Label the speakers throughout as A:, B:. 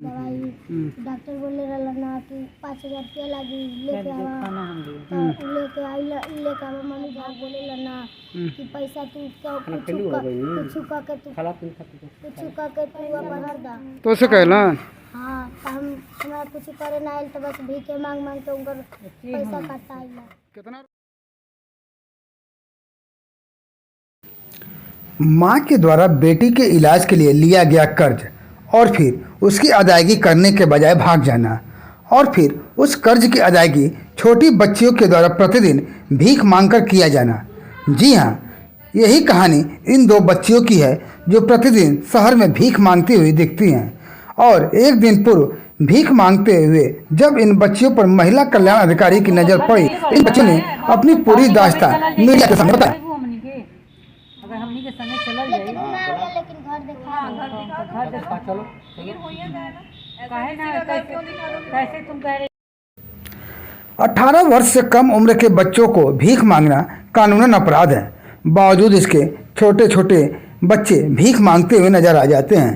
A: दवाई डॉक्टर बोले रहला ना कि 5,000 रुपया लगी लेके आवा लेके आवा। मम्मी भाग बोले ना कि पैसा तू कुछ का के तू अपन हर दा
B: तो उसे कहला।
A: हाँ हम हमारा कुछ करे ना आइल तो बस भीखे मांग मांग के उनकर पैसा काटा आइला।
B: कितना माँ के द्वारा बेटी के इलाज के लिए लिया गया कर्ज और फिर उसकी अदायगी करने के बजाय भाग जाना और फिर उस कर्ज की अदायगी छोटी बच्चियों के द्वारा प्रतिदिन भीख मांगकर किया जाना। जी हाँ, यही कहानी इन दो बच्चियों की है जो प्रतिदिन शहर में भीख मांगती हुई दिखती हैं। और एक दिन पूर्व भीख मांगते हुए जब इन बच्चियों पर महिला कल्याण अधिकारी की नज़र पड़ी, इन बच्चों ने अपनी पूरी दास्तान मीडिया के सामने बताई।
C: अगर हमनी के संगे चलल जाई
A: लेकिन घर देखा
C: चलो काहे ना कैसे तुम कह रहे
B: 18 वर्ष से कम उम्र के बच्चों को भीख मांगना कानूनन अपराध है। बावजूद इसके छोटे छोटे बच्चे भीख मांगते हुए नजर आ जाते हैं।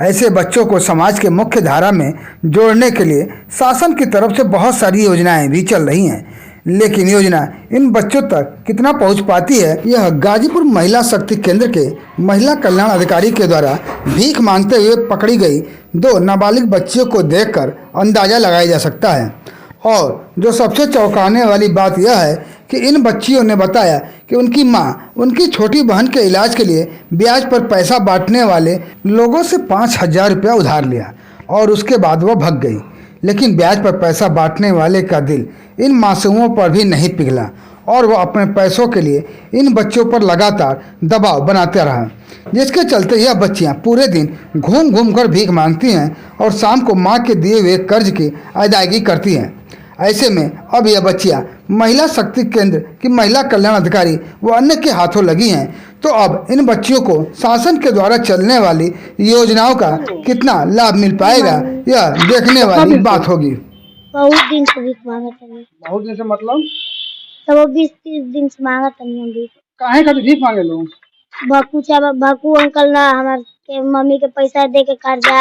B: ऐसे बच्चों को समाज के मुख्य धारा में जोड़ने के लिए शासन की तरफ से बहुत सारी योजनाएं भी चल रही हैं, लेकिन योजना इन बच्चों तक कितना पहुंच पाती है, यह गाजीपुर महिला शक्ति केंद्र के महिला कल्याण अधिकारी के द्वारा भीख मांगते हुए पकड़ी गई दो नाबालिग बच्चियों को देखकर अंदाज़ा लगाया जा सकता है। और जो सबसे चौंकाने वाली बात यह है कि इन बच्चियों ने बताया कि उनकी मां उनकी छोटी बहन के इलाज के लिए ब्याज पर पैसा बांटने वाले लोगों से 5,000 रुपया उधार लिया और उसके बाद वह भग गई। लेकिन ब्याज पर पैसा बांटने वाले का दिल इन मासूमों पर भी नहीं पिघला और वह अपने पैसों के लिए इन बच्चों पर लगातार दबाव बनाते रहा, जिसके चलते यह बच्चियां पूरे दिन घूम घूम कर भीख मांगती हैं और शाम को मां के दिए हुए कर्ज की अदायगी करती हैं। ऐसे में अब यह बच्चियां महिला शक्ति केंद्र की महिला कल्याण अधिकारी व अन्य के हाथों लगी हैं, तो अब इन बच्चियों को शासन के द्वारा चलने वाली योजनाओं का कितना लाभ मिल पाएगा, यह देखने वाली बात होगी।
A: बहुत दिन से भीख मांगत हनी।
B: बहुत दिन से मतलब
A: तो 20-30 दिन से मांगत हनी हम भीख।
B: काहे खातिर भीख मांगे लोग?
A: भक्कू अंकल ना हमार के मम्मी के पैसा दे के कर्जा,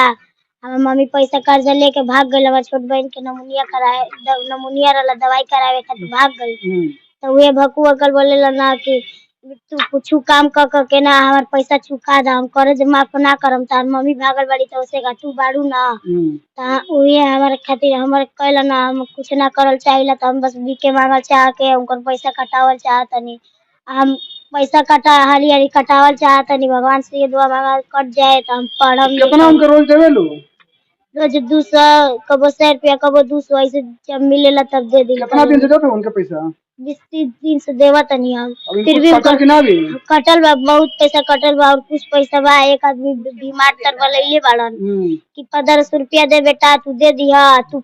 A: हमार मम्मी पैसा कर्जा लेके भाग गई। हमार छोट बहन के नमूनिया रहला दवाई करावे खातिर भाग गई। तो वे भक्कू अंकल बोले ना कि तू कुछ काम कर के ना हमार पैसा चुका दा, हम कर्ज माफ ना करम। तार मम्मी भागल बड़ी तो उसे का तू बाड़ू ना ता उहे हमारे खातिर हमर कहला ना हम कुछ ना करल चाहिला, तो हम बस भीखे मांगल चाह के उनकर पैसा कटावल चाहतनी। हम पैसा हाली कटावल चाहतनी। भगवान से ये दुआ मांगा कट जाए तो हम पढ़म।
B: कितना उनका रोज देवे लो?
A: रोज 200 कबो 100 रुपया कबो 200 ऐसे जब मिलेला तब दे दी।
B: कितना दिन से देते हो उनका पैसा?
A: 20-30 दिन से देवा तनी हम।
B: फिर भी
A: कटल बा, बहुत पैसा कटल बा और कुछ पैसा बा। एक आदमी बीमार तरवा लइले बाड़न कि 1500 रुपया दे बेटा तू दे दिहा, तू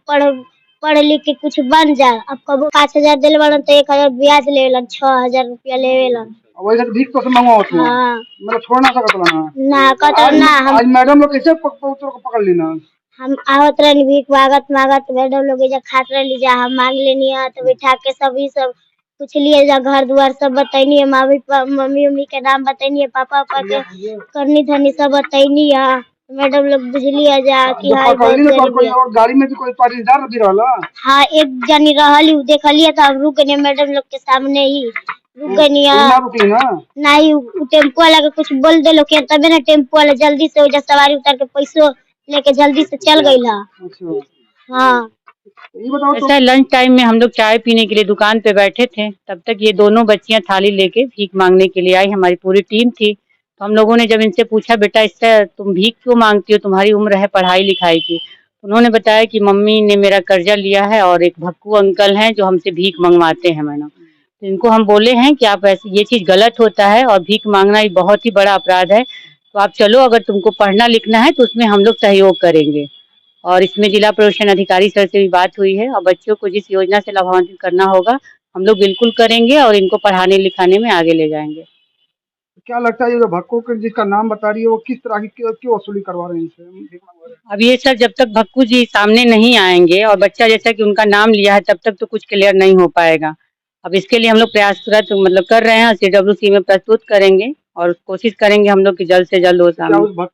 A: पढ़ लिख के कुछ बन जा। अब कबो 5,000 देले बाड़न तो 1,000 ब्याज लेवेलन, 6,000 रुपया लेवेलन।
B: वैसे भीख तो मंगवाओ तुम।
A: हाँ
B: मतलब छोड़ ना सकत
A: ना कटल ना। हम
B: आज मैडम लोग कैसे पकड़ ली ना?
A: हम आवत रहनी भीख मांगत मैडम लोग एजा खात रहली जा, हम मांग लेनी है तो बैठा के सभी सब कुछ लिए जा, घर द्वार सब बताइनी है, मम्मी उम्मी के नाम बताइनी है, पापा के करनी धनी सब बताइनी है। मैडम लोग बुझली है जा कि हां
B: गाड़ी में भी कोई पाटीदार भी रहला।
A: हाँ एक जनी रहली उ देखलिए तो हम रुक गए मैडम लोग के सामने ही रुक गई नहीं। टेम्पो वाला के कुछ बोल दे लोग तबे ना टेम्पो वाला जल्दी से ओजा सवारी उतार के पैसों लेके जल्दी से चल गई ला। हाँ
C: ऐसा लंच टाइम में हम लोग चाय पीने के लिए दुकान पे बैठे थे, तब तक ये दोनों बच्चियां थाली लेके भीख मांगने के लिए आई। हमारी पूरी टीम थी। तो हम लोगों ने जब इनसे पूछा बेटा इससे तुम भीख क्यों मांगती हो, तुम्हारी उम्र है पढ़ाई लिखाई की? उन्होंने बताया कि मम्मी ने मेरा कर्जा लिया है और एक भक्कू अंकल हैं जो हमसे भीख मंगवाते हैं मैडम। तो इनको हम बोले हैं कि आप ऐसे ये चीज़ गलत होता है और भीख मांगना एक बहुत ही बड़ा अपराध है, तो आप चलो अगर तुमको पढ़ना लिखना है तो उसमें हम लोग सहयोग करेंगे। और इसमें जिला प्रोशन अधिकारी सर से भी बात हुई है और बच्चों को जिस योजना से लाभान्वित करना होगा हम लोग बिल्कुल करेंगे और इनको पढ़ाने लिखाने में आगे ले जाएंगे।
B: क्या लगता है ये जो भक्कू जिसका नाम बता रही है वो किस तरह की क्यों वसूली करवा रहे हैं इनसे?
C: अब ये सर जब तक भक्कू जी सामने नहीं आएंगे और बच्चा जैसा कि उनका नाम लिया है तब तक तो कुछ क्लियर नहीं हो पाएगा। अब इसके लिए हम लोग प्रयासरत मतलब कर रहे हैं, CWC में प्रस्तुत करेंगे और कोशिश करेंगे हम लोग कि जल्द से जल्द हो सामने।